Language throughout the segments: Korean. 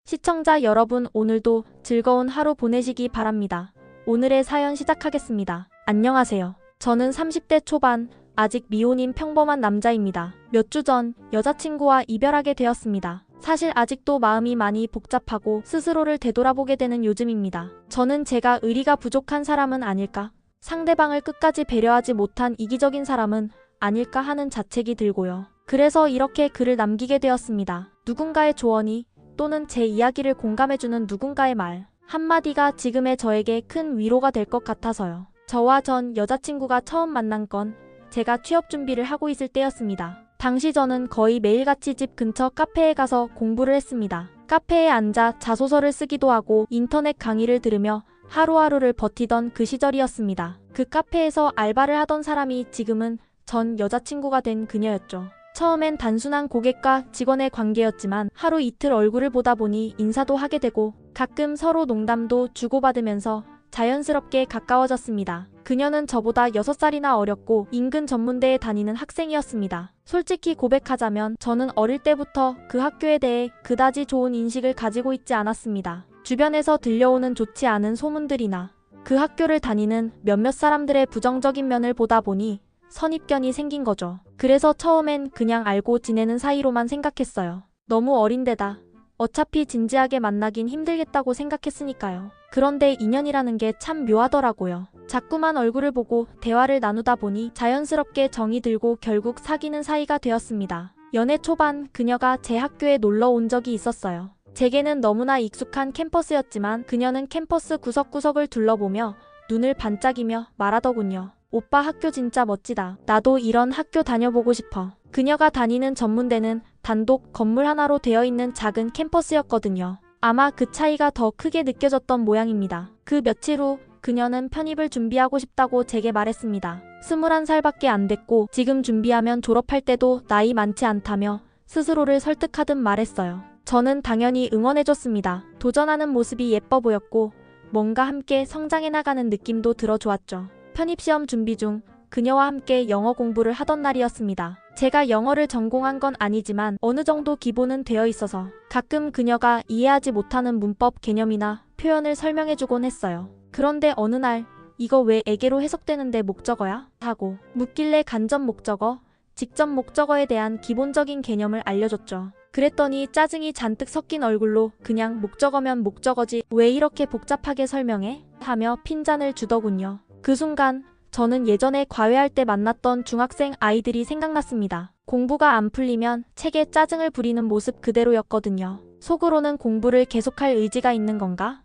시청자 여러분, 오늘도 즐거운 하루 보내시기 바랍니다. 오늘의 사연 시작하겠습니다. 안녕하세요. 저는 30대 초반, 아직 미혼인 평범한 남자입니다. 몇 주 전 여자친구와 이별하게 되었습니다. 사실 아직도 마음이 많이 복잡하고 스스로를 되돌아보게 되는 요즘입니다. 저는 제가 의리가 부족한 사람은 아닐까? 상대방을 끝까지 배려하지 못한 이기적인 사람은 아닐까 하는 자책이 들고요. 그래서 이렇게 글을 남기게 되었습니다. 누군가의 조언이 또는 제 이야기를 공감해주는 누군가의 말 한마디가 지금의 저에게 큰 위로가 될 것 같아서요. 저와 전 여자친구가 처음 만난 건 제가 취업 준비를 하고 있을 때였습니다. 당시 저는 거의 매일같이 집 근처 카페에 가서 공부를 했습니다. 카페에 앉아 자소서를 쓰기도 하고 인터넷 강의를 들으며 하루하루를 버티던 그 시절이었습니다. 그 카페에서 알바를 하던 사람이 지금은 전 여자친구가 된 그녀였죠. 처음엔 단순한 고객과 직원의 관계였지만 하루 이틀 얼굴을 보다 보니 인사도 하게 되고 가끔 서로 농담도 주고받으면서 자연스럽게 가까워졌습니다. 그녀는 저보다 6살이나 어렸고 인근 전문대에 다니는 학생이었습니다. 솔직히 고백하자면 저는 어릴 때부터 그 학교에 대해 그다지 좋은 인식을 가지고 있지 않았습니다. 주변에서 들려오는 좋지 않은 소문들이나 그 학교를 다니는 몇몇 사람들의 부정적인 면을 보다 보니 선입견이 생긴 거죠. 그래서 처음엔 그냥 알고 지내는 사이로만 생각했어요. 너무 어린데다 어차피 진지하게 만나긴 힘들겠다고 생각했으니까요. 그런데 인연이라는 게 참 묘하더라고요. 자꾸만 얼굴을 보고 대화를 나누다 보니 자연스럽게 정이 들고 결국 사귀는 사이가 되었습니다. 연애 초반 그녀가 제 학교에 놀러 온 적이 있었어요. 제게는 너무나 익숙한 캠퍼스였지만 그녀는 캠퍼스 구석구석을 둘러보며 눈을 반짝이며 말하더군요. 오빠 학교 진짜 멋지다. 나도 이런 학교 다녀보고 싶어. 그녀가 다니는 전문대는 단독 건물 하나로 되어 있는 작은 캠퍼스였거든요. 아마 그 차이가 더 크게 느껴졌던 모양입니다. 그 며칠 후 그녀는 편입을 준비하고 싶다고 제게 말했습니다. 21살밖에 안 됐고 지금 준비하면 졸업할 때도 나이 많지 않다며 스스로를 설득하듯 말했어요. 저는 당연히 응원해줬습니다. 도전하는 모습이 예뻐 보였고 뭔가 함께 성장해 나가는 느낌도 들어 좋았죠. 편입시험 준비 중 그녀와 함께 영어 공부를 하던 날이었습니다. 제가 영어를 전공한 건 아니지만 어느 정도 기본은 되어 있어서 가끔 그녀가 이해하지 못하는 문법 개념이나 표현을 설명해주곤 했어요. 그런데 어느 날 이거 왜 애계로 해석되는데 목적어야? 하고 묻길래 간접 목적어, 직접 목적어에 대한 기본적인 개념을 알려줬죠. 그랬더니 짜증이 잔뜩 섞인 얼굴로 그냥 목적어면 목적어지 왜 이렇게 복잡하게 설명해? 하며 핀잔을 주더군요. 그 순간 저는 예전에 과외할 때 만났던 중학생 아이들이 생각났습니다. 공부가 안 풀리면 책에 짜증을 부리는 모습 그대로였거든요. 속으로는 공부를 계속할 의지가 있는 건가?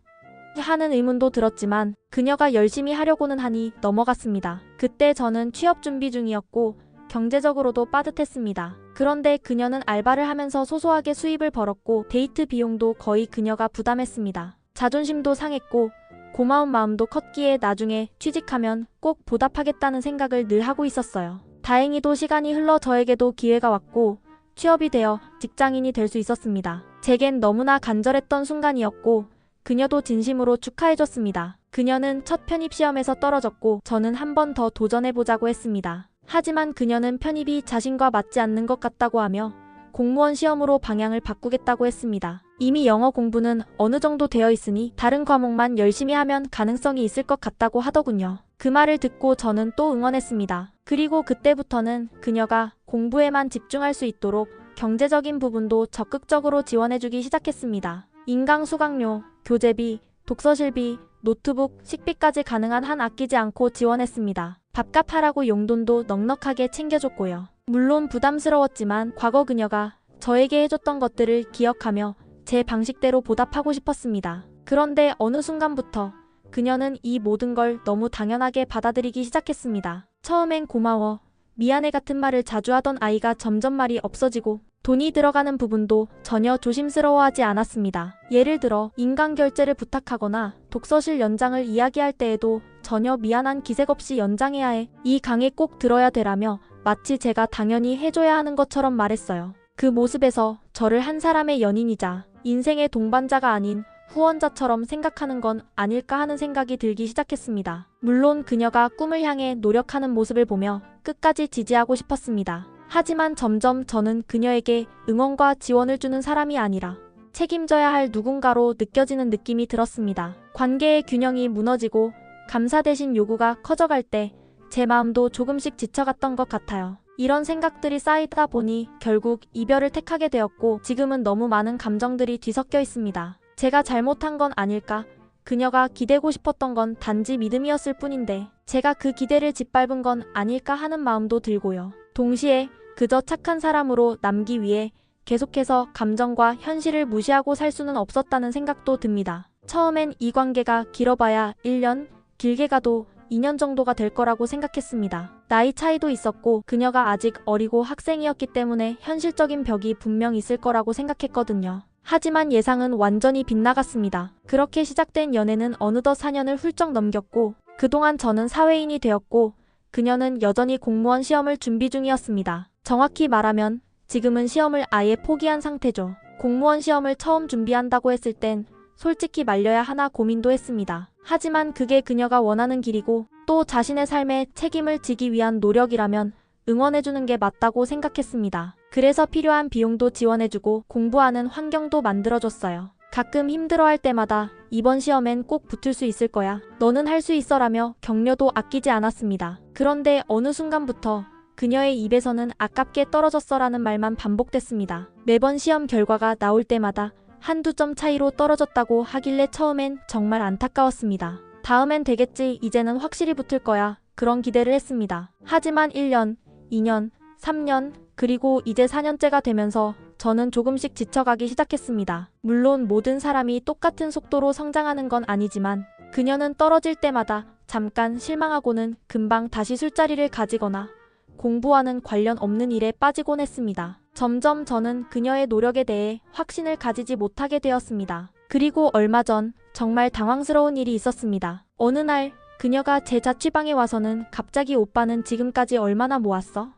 하는 의문도 들었지만 그녀가 열심히 하려고는 하니 넘어갔습니다. 그때 저는 취업 준비 중이었고 경제적으로도 빠듯했습니다. 그런데 그녀는 알바를 하면서 소소하게 수입을 벌었고 데이트 비용도 거의 그녀가 부담했습니다. 자존심도 상했고 고마운 마음도 컸기에 나중에 취직하면 꼭 보답하겠다는 생각을 늘 하고 있었어요. 다행히도 시간이 흘러 저에게도 기회가 왔고 취업이 되어 직장인이 될 수 있었습니다. 제겐 너무나 간절했던 순간이었고 그녀도 진심으로 축하해줬습니다. 그녀는 첫 편입시험에서 떨어졌고 저는 한 번 더 도전해보자고 했습니다. 하지만 그녀는 편입이 자신과 맞지 않는 것 같다고 하며 공무원 시험으로 방향을 바꾸겠다고 했습니다. 이미 영어 공부는 어느 정도 되어 있으니 다른 과목만 열심히 하면 가능성이 있을 것 같다고 하더군요. 그 말을 듣고 저는 또 응원했습니다. 그리고 그때부터는 그녀가 공부에만 집중할 수 있도록 경제적인 부분도 적극적으로 지원해주기 시작했습니다. 인강 수강료, 교재비, 독서실비, 노트북, 식비까지 가능한 한 아끼지 않고 지원했습니다. 밥값 하라고 용돈도 넉넉하게 챙겨줬고요. 물론 부담스러웠지만 과거 그녀가 저에게 해줬던 것들을 기억하며 제 방식대로 보답하고 싶었습니다. 그런데 어느 순간부터 그녀는 이 모든 걸 너무 당연하게 받아들이기 시작했습니다. 처음엔 고마워, 미안해 같은 말을 자주 하던 아이가 점점 말이 없어지고 돈이 들어가는 부분도 전혀 조심스러워하지 않았습니다. 예를 들어 인강 결제를 부탁하거나 독서실 연장을 이야기할 때에도 전혀 미안한 기색 없이 연장해야 해. 이 강의 꼭 들어야 되라며 마치 제가 당연히 해줘야 하는 것처럼 말했어요. 그 모습에서 저를 한 사람의 연인이자 인생의 동반자가 아닌 후원자처럼 생각하는 건 아닐까 하는 생각이 들기 시작했습니다. 물론 그녀가 꿈을 향해 노력하는 모습을 보며 끝까지 지지하고 싶었습니다. 하지만 점점 저는 그녀에게 응원과 지원을 주는 사람이 아니라 책임져야 할 누군가로 느껴지는 느낌이 들었습니다. 관계의 균형이 무너지고 감사 대신 요구가 커져갈 때 제 마음도 조금씩 지쳐갔던 것 같아요. 이런 생각들이 쌓이다 보니 결국 이별을 택하게 되었고 지금은 너무 많은 감정들이 뒤섞여 있습니다. 제가 잘못한 건 아닐까? 그녀가 기대고 싶었던 건 단지 믿음이었을 뿐인데 제가 그 기대를 짓밟은 건 아닐까 하는 마음도 들고요. 동시에 그저 착한 사람으로 남기 위해 계속해서 감정과 현실을 무시하고 살 수는 없었다는 생각도 듭니다. 처음엔 이 관계가 길어봐야 1년, 길게 가도 2년 정도가 될 거라고 생각했습니다. 나이 차이도 있었고 그녀가 아직 어리고 학생이었기 때문에 현실적인 벽이 분명 있을 거라고 생각했거든요. 하지만 예상은 완전히 빗나갔습니다. 그렇게 시작된 연애는 어느덧 4년을 훌쩍 넘겼고 그동안 저는 사회인이 되었고 그녀는 여전히 공무원 시험을 준비 중이었습니다. 정확히 말하면 지금은 시험을 아예 포기한 상태죠. 공무원 시험을 처음 준비한다고 했을 땐 솔직히 말려야 하나 고민도 했습니다. 하지만 그게 그녀가 원하는 길이고 또 자신의 삶에 책임을 지기 위한 노력이라면 응원해주는 게 맞다고 생각했습니다. 그래서 필요한 비용도 지원해주고 공부하는 환경도 만들어줬어요. 가끔 힘들어할 때마다 이번 시험엔 꼭 붙을 수 있을 거야. 너는 할 수 있어라며 격려도 아끼지 않았습니다. 그런데 어느 순간부터 그녀의 입에서는 아깝게 떨어졌어라는 말만 반복됐습니다. 매번 시험 결과가 나올 때마다 한두 점 차이로 떨어졌다고 하길래 처음엔 정말 안타까웠습니다. 다음엔 되겠지, 이제는 확실히 붙을 거야. 그런 기대를 했습니다. 하지만 1년, 2년, 3년, 그리고 이제 4년째가 되면서 저는 조금씩 지쳐가기 시작했습니다. 물론 모든 사람이 똑같은 속도로 성장하는 건 아니지만 그녀는 떨어질 때마다 잠깐 실망하고는 금방 다시 술자리를 가지거나 공부와는 관련 없는 일에 빠지곤 했습니다. 점점 저는 그녀의 노력에 대해 확신을 가지지 못하게 되었습니다. 그리고 얼마 전 정말 당황스러운 일이 있었습니다. 어느 날 그녀가 제 자취방에 와서는 갑자기 오빠는 지금까지 얼마나 모았어?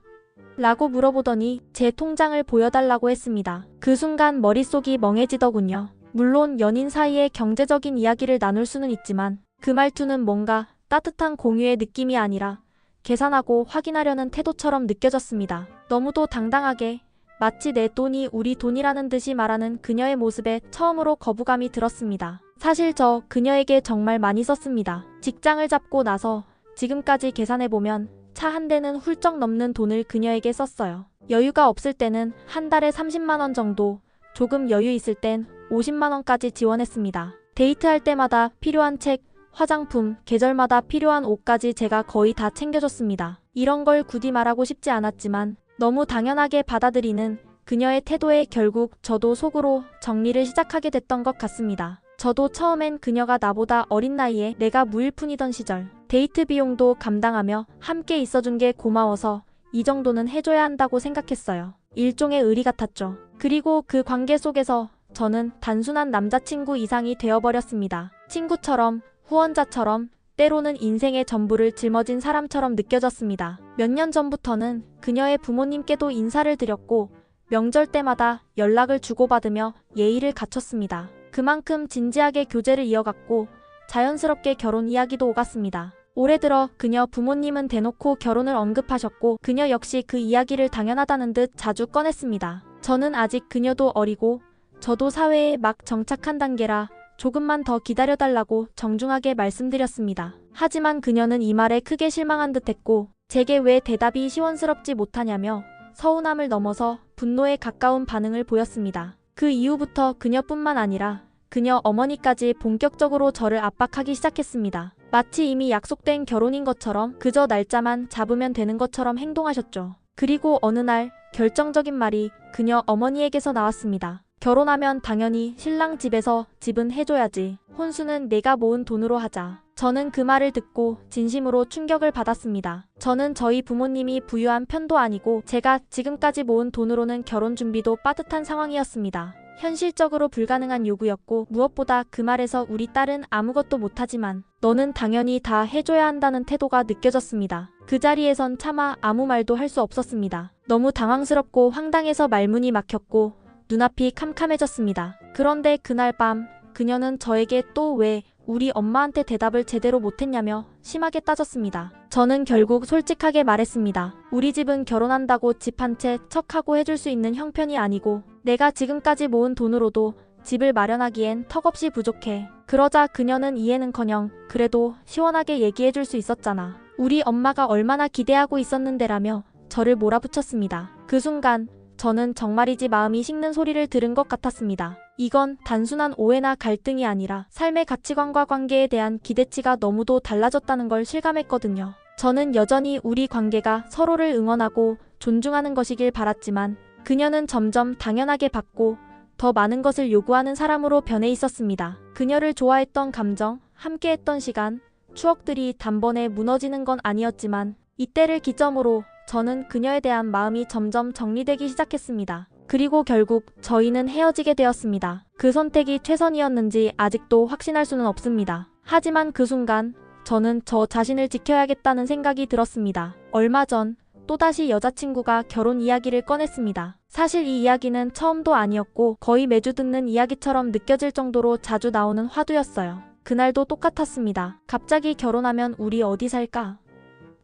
라고 물어보더니 제 통장을 보여달라고 했습니다. 그 순간 머릿속이 멍해지더군요. 물론 연인 사이의 경제적인 이야기를 나눌 수는 있지만 그 말투는 뭔가 따뜻한 공유의 느낌이 아니라 계산하고 확인하려는 태도처럼 느껴졌습니다. 너무도 당당하게 마치 내 돈이 우리 돈이라는 듯이 말하는 그녀의 모습에 처음으로 거부감이 들었습니다. 사실 저 그녀에게 정말 많이 썼습니다. 직장을 잡고 나서 지금까지 계산해보면 차 한 대는 훌쩍 넘는 돈을 그녀에게 썼어요. 여유가 없을 때는 한 달에 30만 원 정도, 조금 여유 있을 땐 50만 원까지 지원했습니다. 데이트할 때마다 필요한 책, 화장품, 계절마다 필요한 옷까지 제가 거의 다 챙겨줬습니다. 이런 걸 굳이 말하고 싶지 않았지만 너무 당연하게 받아들이는 그녀의 태도에 결국 저도 속으로 정리를 시작하게 됐던 것 같습니다. 저도 처음엔 그녀가 나보다 어린 나이에 내가 무일푼이던 시절 데이트 비용도 감당하며 함께 있어준 게 고마워서 이 정도는 해줘야 한다고 생각했어요. 일종의 의리 같았죠. 그리고 그 관계 속에서 저는 단순한 남자친구 이상이 되어버렸습니다. 친구처럼, 후원자처럼, 때로는 인생의 전부를 짊어진 사람처럼 느껴졌습니다. 몇 년 전부터는 그녀의 부모님께도 인사를 드렸고 명절 때마다 연락을 주고받으며 예의를 갖췄습니다. 그만큼 진지하게 교제를 이어갔고 자연스럽게 결혼 이야기도 오갔습니다. 올해 들어 그녀 부모님은 대놓고 결혼을 언급하셨고 그녀 역시 그 이야기를 당연하다는 듯 자주 꺼냈습니다. 저는 아직 그녀도 어리고 저도 사회에 막 정착한 단계라 조금만 더 기다려달라고 정중하게 말씀드렸습니다. 하지만 그녀는 이 말에 크게 실망한 듯했고 제게 왜 대답이 시원스럽지 못하냐며 서운함을 넘어서 분노에 가까운 반응을 보였습니다. 그 이후부터 그녀뿐만 아니라 그녀 어머니까지 본격적으로 저를 압박하기 시작했습니다. 마치 이미 약속된 결혼인 것처럼 그저 날짜만 잡으면 되는 것처럼 행동하셨죠. 그리고 어느 날 결정적인 말이 그녀 어머니에게서 나왔습니다. 결혼하면 당연히 신랑 집에서 집은 해줘야지. 혼수는 내가 모은 돈으로 하자. 저는 그 말을 듣고 진심으로 충격을 받았습니다. 저는 저희 부모님이 부유한 편도 아니고 제가 지금까지 모은 돈으로는 결혼 준비도 빠듯한 상황이었습니다. 현실적으로 불가능한 요구였고 무엇보다 그 말에서 우리 딸은 아무것도 못하지만 너는 당연히 다 해줘야 한다는 태도가 느껴졌습니다. 그 자리에선 차마 아무 말도 할 수 없었습니다. 너무 당황스럽고 황당해서 말문이 막혔고 눈앞이 캄캄해졌습니다. 그런데 그날 밤 그녀는 저에게 또 왜 우리 엄마한테 대답을 제대로 못했냐며 심하게 따졌습니다. 저는 결국 솔직하게 말했습니다. 우리 집은 결혼한다고 집 한 채 척하고 해줄 수 있는 형편이 아니고 내가 지금까지 모은 돈으로도 집을 마련하기엔 턱없이 부족해. 그러자 그녀는 이해는커녕 그래도 시원하게 얘기해줄 수 있었잖아. 우리 엄마가 얼마나 기대하고 있었는데라며 저를 몰아붙였습니다. 그 순간 저는 정말이지 마음이 식는 소리를 들은 것 같았습니다. 이건 단순한 오해나 갈등이 아니라 삶의 가치관과 관계에 대한 기대치가 너무도 달라졌다는 걸 실감했거든요. 저는 여전히 우리 관계가 서로를 응원하고 존중하는 것이길 바랐지만 그녀는 점점 당연하게 받고 더 많은 것을 요구하는 사람으로 변해 있었습니다. 그녀를 좋아했던 감정, 함께했던 시간, 추억들이 단번에 무너지는 건 아니었지만 이때를 기점으로 저는 그녀에 대한 마음이 점점 정리되기 시작했습니다. 그리고 결국 저희는 헤어지게 되었습니다. 그 선택이 최선이었는지 아직도 확신할 수는 없습니다. 하지만 그 순간 저는 저 자신을 지켜야겠다는 생각이 들었습니다. 얼마 전 또다시 여자친구가 결혼 이야기를 꺼냈습니다. 사실 이 이야기는 처음도 아니었고 거의 매주 듣는 이야기처럼 느껴질 정도로 자주 나오는 화두였어요. 그날도 똑같았습니다. 갑자기 결혼하면 우리 어디 살까?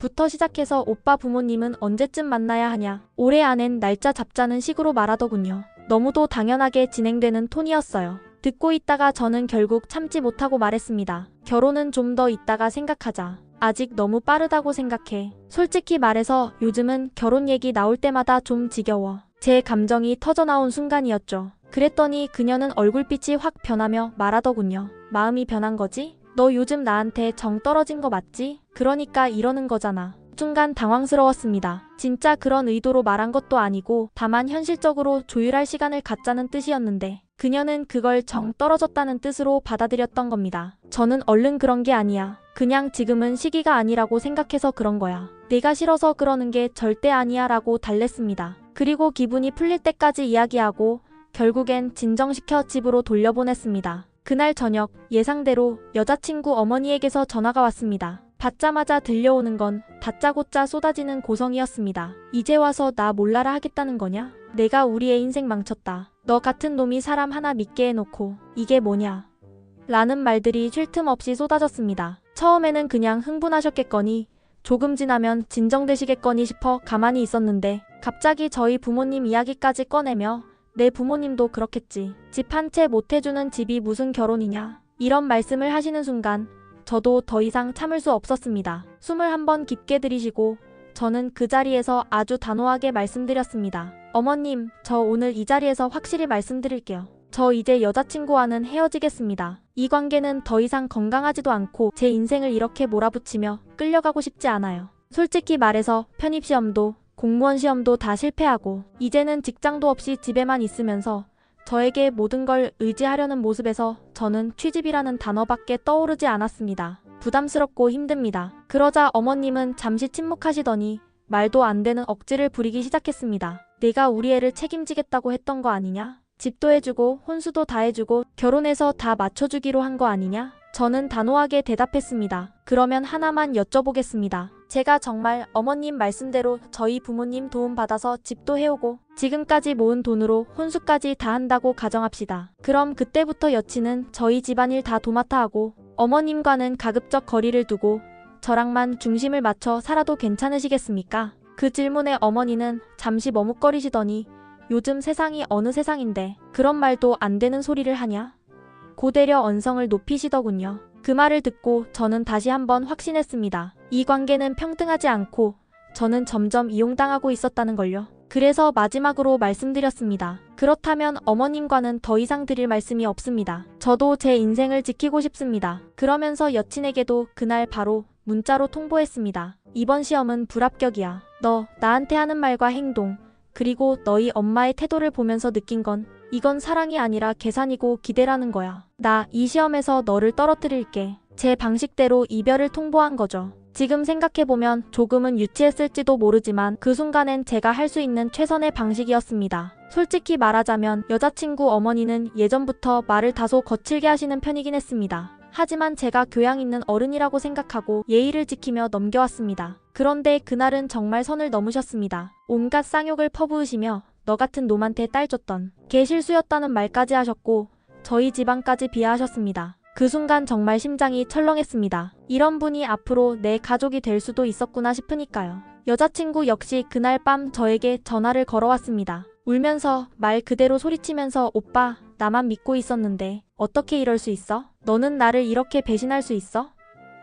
부터 시작해서 오빠 부모님은 언제쯤 만나야 하냐? 올해 안엔 날짜 잡자는 식으로 말하더군요. 너무도 당연하게 진행되는 톤이었어요. 듣고 있다가 저는 결국 참지 못하고 말했습니다. 결혼은 좀 더 있다가 생각하자. 아직 너무 빠르다고 생각해. 솔직히 말해서 요즘은 결혼 얘기 나올 때마다 좀 지겨워. 제 감정이 터져나온 순간이었죠. 그랬더니 그녀는 얼굴빛이 확 변하며 말하더군요. 마음이 변한 거지? 너 요즘 나한테 정 떨어진 거 맞지? 그러니까 이러는 거잖아. 순간 당황스러웠습니다. 진짜 그런 의도로 말한 것도 아니고 다만 현실적으로 조율할 시간을 갖자는 뜻이었는데 그녀는 그걸 정 떨어졌다는 뜻으로 받아들였던 겁니다. 저는 얼른 그런 게 아니야. 그냥 지금은 시기가 아니라고 생각해서 그런 거야. 내가 싫어서 그러는 게 절대 아니야 라고 달랬습니다. 그리고 기분이 풀릴 때까지 이야기하고 결국엔 진정시켜 집으로 돌려보냈습니다. 그날 저녁 예상대로 여자친구 어머니에게서 전화가 왔습니다. 받자마자 들려오는 건 다짜고짜 쏟아지는 고성이었습니다. 이제 와서 나 몰라라 하겠다는 거냐? 내가 우리 애 인생 망쳤다. 너 같은 놈이 사람 하나 믿게 해놓고 이게 뭐냐? 라는 말들이 쉴 틈 없이 쏟아졌습니다. 처음에는 그냥 흥분하셨겠거니 조금 지나면 진정되시겠거니 싶어 가만히 있었는데 갑자기 저희 부모님 이야기까지 꺼내며 내 부모님도 그렇겠지. 집 한 채 못 해주는 집이 무슨 결혼이냐. 이런 말씀을 하시는 순간 저도 더 이상 참을 수 없었습니다. 숨을 한번 깊게 들이쉬고 저는 그 자리에서 아주 단호하게 말씀드렸습니다. 어머님, 저 오늘 이 자리에서 확실히 말씀드릴게요. 저 이제 여자친구와는 헤어지겠습니다. 이 관계는 더 이상 건강하지도 않고 제 인생을 이렇게 몰아붙이며 끌려가고 싶지 않아요. 솔직히 말해서 편입시험도 공무원 시험도 다 실패하고 이제는 직장도 없이 집에만 있으면서 저에게 모든 걸 의지하려는 모습에서 저는 취직이라는 단어밖에 떠오르지 않았습니다. 부담스럽고 힘듭니다. 그러자 어머님은 잠시 침묵하시더니 말도 안 되는 억지를 부리기 시작했습니다. 내가 우리 애를 책임지겠다고 했던 거 아니냐? 집도 해주고 혼수도 다 해주고 결혼해서 다 맞춰주기로 한 거 아니냐? 저는 단호하게 대답했습니다. 그러면 하나만 여쭤보겠습니다. 제가 정말 어머님 말씀대로 저희 부모님 도움받아서 집도 해오고 지금까지 모은 돈으로 혼수까지 다 한다고 가정합시다. 그럼 그때부터 여친은 저희 집안일 다 도맡아 하고 어머님과는 가급적 거리를 두고 저랑만 중심을 맞춰 살아도 괜찮으시겠습니까? 그 질문에 어머니는 잠시 머뭇거리시더니 요즘 세상이 어느 세상인데 그런 말도 안 되는 소리를 하냐? 고대려 언성을 높이시더군요. 그 말을 듣고 저는 다시 한번 확신했습니다. 이 관계는 평등하지 않고 저는 점점 이용당하고 있었다는 걸요. 그래서 마지막으로 말씀드렸습니다. 그렇다면 어머님과는 더 이상 드릴 말씀이 없습니다. 저도 제 인생을 지키고 싶습니다. 그러면서 여친에게도 그날 바로 문자로 통보했습니다. 이번 시험은 불합격이야. 너 나한테 하는 말과 행동 그리고 너희 엄마의 태도를 보면서 느낀 건 이건 사랑이 아니라 계산이고 기대라는 거야. 나 이 시험에서 너를 떨어뜨릴게. 제 방식대로 이별을 통보한 거죠. 지금 생각해보면 조금은 유치했을지도 모르지만 그 순간엔 제가 할 수 있는 최선의 방식이었습니다. 솔직히 말하자면 여자친구 어머니는 예전부터 말을 다소 거칠게 하시는 편이긴 했습니다. 하지만 제가 교양 있는 어른이라고 생각하고 예의를 지키며 넘겨왔습니다. 그런데 그날은 정말 선을 넘으셨습니다. 온갖 쌍욕을 퍼부으시며 너 같은 놈한테 딸 줬던 개 실수였다는 말까지 하셨고 저희 집안까지 비하하셨습니다. 그 순간 정말 심장이 철렁했습니다. 이런 분이 앞으로 내 가족이 될 수도 있었구나 싶으니까요. 여자친구 역시 그날 밤 저에게 전화를 걸어왔습니다. 울면서 말 그대로 소리치면서 오빠 나만 믿고 있었는데 어떻게 이럴 수 있어? 너는 나를 이렇게 배신할 수 있어?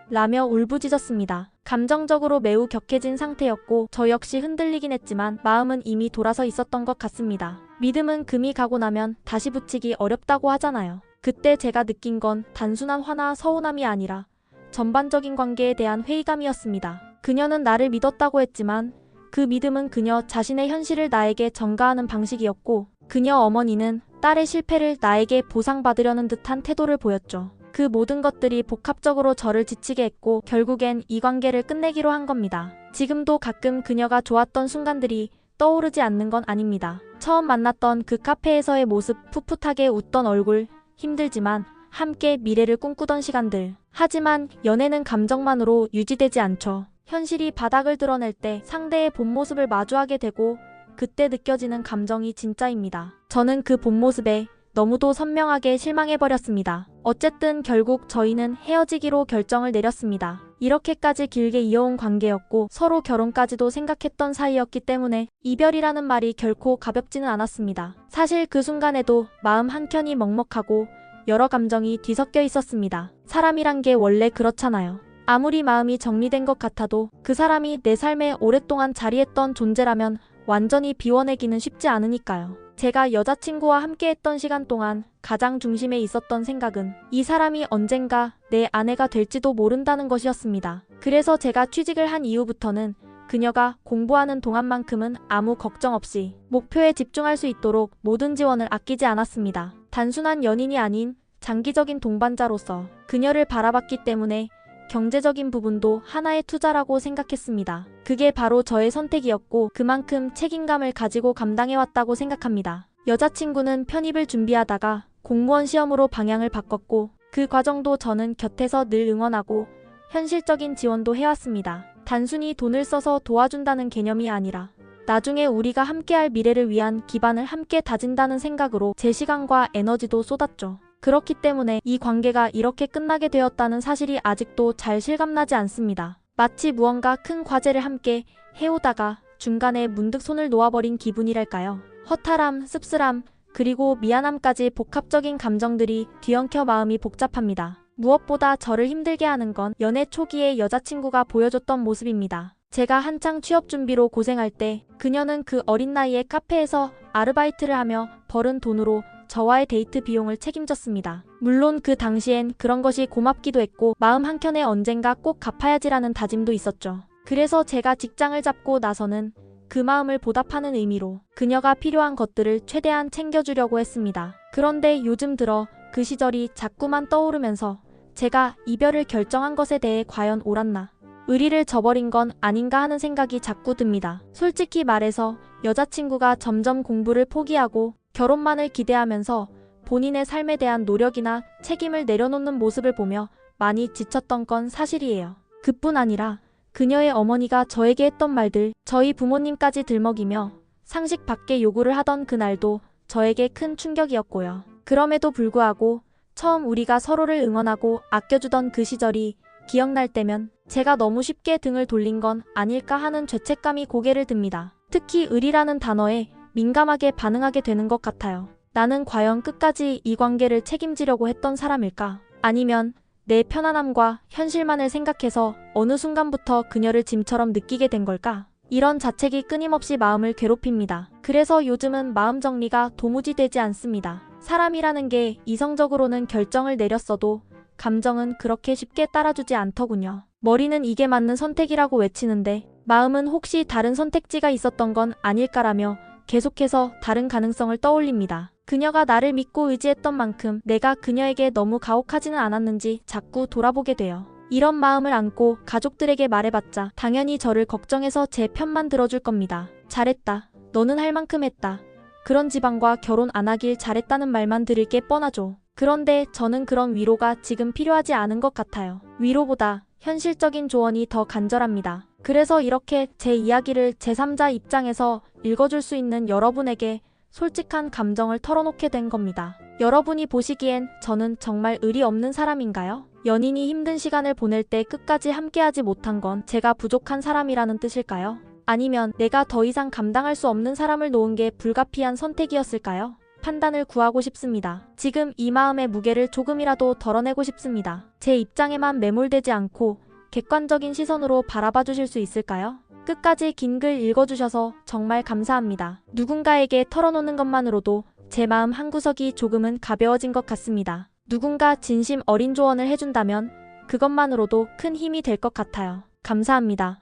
라며 울부짖었습니다. 감정적으로 매우 격해진 상태였고 저 역시 흔들리긴 했지만 마음은 이미 돌아서 있었던 것 같습니다. 믿음은 금이 가고 나면 다시 붙이기 어렵다고 하잖아요. 그때 제가 느낀 건 단순한 화나 서운함이 아니라 전반적인 관계에 대한 회의감이었습니다. 그녀는 나를 믿었다고 했지만 그 믿음은 그녀 자신의 현실을 나에게 전가하는 방식이었고 그녀 어머니는 딸의 실패를 나에게 보상받으려는 듯한 태도를 보였죠. 그 모든 것들이 복합적으로 저를 지치게 했고 결국엔 이 관계를 끝내기로 한 겁니다. 지금도 가끔 그녀가 좋았던 순간들이 떠오르지 않는 건 아닙니다. 처음 만났던 그 카페에서의 모습, 풋풋하게 웃던 얼굴, 힘들지만 함께 미래를 꿈꾸던 시간들. 하지만 연애는 감정만으로 유지되지 않죠. 현실이 바닥을 드러낼 때 상대의 본 모습을 마주하게 되고 그때 느껴지는 감정이 진짜입니다. 저는 그 본 모습에 너무도 선명하게 실망해버렸습니다. 어쨌든 결국 저희는 헤어지기로 결정을 내렸습니다. 이렇게까지 길게 이어온 관계였고 서로 결혼까지도 생각했던 사이였기 때문에 이별이라는 말이 결코 가볍지는 않았습니다. 사실 그 순간에도 마음 한켠이 먹먹하고 여러 감정이 뒤섞여 있었습니다. 사람이란 게 원래 그렇잖아요. 아무리 마음이 정리된 것 같아도 그 사람이 내 삶에 오랫동안 자리했던 존재라면 완전히 비워내기는 쉽지 않으니까요. 제가 여자친구와 함께했던 시간 동안 가장 중심에 있었던 생각은 이 사람이 언젠가 내 아내가 될지도 모른다는 것이었습니다. 그래서 제가 취직을 한 이후부터는 그녀가 공부하는 동안만큼은 아무 걱정 없이 목표에 집중할 수 있도록 모든 지원을 아끼지 않았습니다. 단순한 연인이 아닌 장기적인 동반자로서 그녀를 바라봤기 때문에 경제적인 부분도 하나의 투자라고 생각했습니다. 그게 바로 저의 선택이었고 그만큼 책임감을 가지고 감당해왔다고 생각합니다. 여자친구는 편입을 준비하다가 공무원 시험으로 방향을 바꿨고 그 과정도 저는 곁에서 늘 응원하고 현실적인 지원도 해왔습니다. 단순히 돈을 써서 도와준다는 개념이 아니라 나중에 우리가 함께할 미래를 위한 기반을 함께 다진다는 생각으로 제 시간과 에너지도 쏟았죠. 그렇기 때문에 이 관계가 이렇게 끝나게 되었다는 사실이 아직도 잘 실감나지 않습니다. 마치 무언가 큰 과제를 함께 해오다가 중간에 문득 손을 놓아버린 기분이랄까요. 허탈함, 씁쓸함, 그리고 미안함까지 복합적인 감정들이 뒤엉켜 마음이 복잡합니다. 무엇보다 저를 힘들게 하는 건 연애 초기에 여자친구가 보여줬던 모습입니다. 제가 한창 취업 준비로 고생할 때 그녀는 그 어린 나이에 카페에서 아르바이트를 하며 벌은 돈으로 저와의 데이트 비용을 책임졌습니다. 물론 그 당시엔 그런 것이 고맙기도 했고 마음 한켠에 언젠가 꼭 갚아야지라는 다짐도 있었죠. 그래서 제가 직장을 잡고 나서는 그 마음을 보답하는 의미로 그녀가 필요한 것들을 최대한 챙겨주려고 했습니다. 그런데 요즘 들어 그 시절이 자꾸만 떠오르면서 제가 이별을 결정한 것에 대해 과연 옳았나? 의리를 저버린 건 아닌가 하는 생각이 자꾸 듭니다. 솔직히 말해서 여자친구가 점점 공부를 포기하고 결혼만을 기대하면서 본인의 삶에 대한 노력이나 책임을 내려놓는 모습을 보며 많이 지쳤던 건 사실이에요. 그뿐 아니라 그녀의 어머니가 저에게 했던 말들, 저희 부모님까지 들먹이며 상식 밖의 요구를 하던 그날도 저에게 큰 충격이었고요. 그럼에도 불구하고 처음 우리가 서로를 응원하고 아껴주던 그 시절이 기억날 때면 제가 너무 쉽게 등을 돌린 건 아닐까 하는 죄책감이 고개를 듭니다. 특히 의리라는 단어에 민감하게 반응하게 되는 것 같아요. 나는 과연 끝까지 이 관계를 책임지려고 했던 사람일까? 아니면 내 편안함과 현실만을 생각해서 어느 순간부터 그녀를 짐처럼 느끼게 된 걸까? 이런 자책이 끊임없이 마음을 괴롭힙니다. 그래서 요즘은 마음 정리가 도무지 되지 않습니다. 사람이라는 게 이성적으로는 결정을 내렸어도 감정은 그렇게 쉽게 따라주지 않더군요. 머리는 이게 맞는 선택이라고 외치는데 마음은 혹시 다른 선택지가 있었던 건 아닐까라며 계속해서 다른 가능성을 떠올립니다. 그녀가 나를 믿고 의지했던 만큼 내가 그녀에게 너무 가혹하지는 않았는지 자꾸 돌아보게 돼요. 이런 마음을 안고 가족들에게 말해봤자 당연히 저를 걱정해서 제 편만 들어줄 겁니다. 잘했다. 너는 할 만큼 했다. 그런 집안과 결혼 안 하길 잘했다는 말만 들을 게 뻔하죠. 그런데 저는 그런 위로가 지금 필요하지 않은 것 같아요. 위로보다 현실적인 조언이 더 간절합니다. 그래서 이렇게 제 이야기를 제3자 입장에서 읽어줄 수 있는 여러분에게 솔직한 감정을 털어놓게 된 겁니다. 여러분이 보시기엔 저는 정말 의리 없는 사람인가요? 연인이 힘든 시간을 보낼 때 끝까지 함께하지 못한 건 제가 부족한 사람이라는 뜻일까요? 아니면 내가 더 이상 감당할 수 없는 사람을 놓은 게 불가피한 선택이었을까요? 판단을 구하고 싶습니다. 지금 이 마음의 무게를 조금이라도 덜어내고 싶습니다. 제 입장에만 매몰되지 않고 객관적인 시선으로 바라봐 주실 수 있을까요? 끝까지 긴 글 읽어주셔서 정말 감사합니다. 누군가에게 털어놓는 것만으로도 제 마음 한구석이 조금은 가벼워진 것 같습니다. 누군가 진심 어린 조언을 해준다면 그것만으로도 큰 힘이 될 것 같아요. 감사합니다.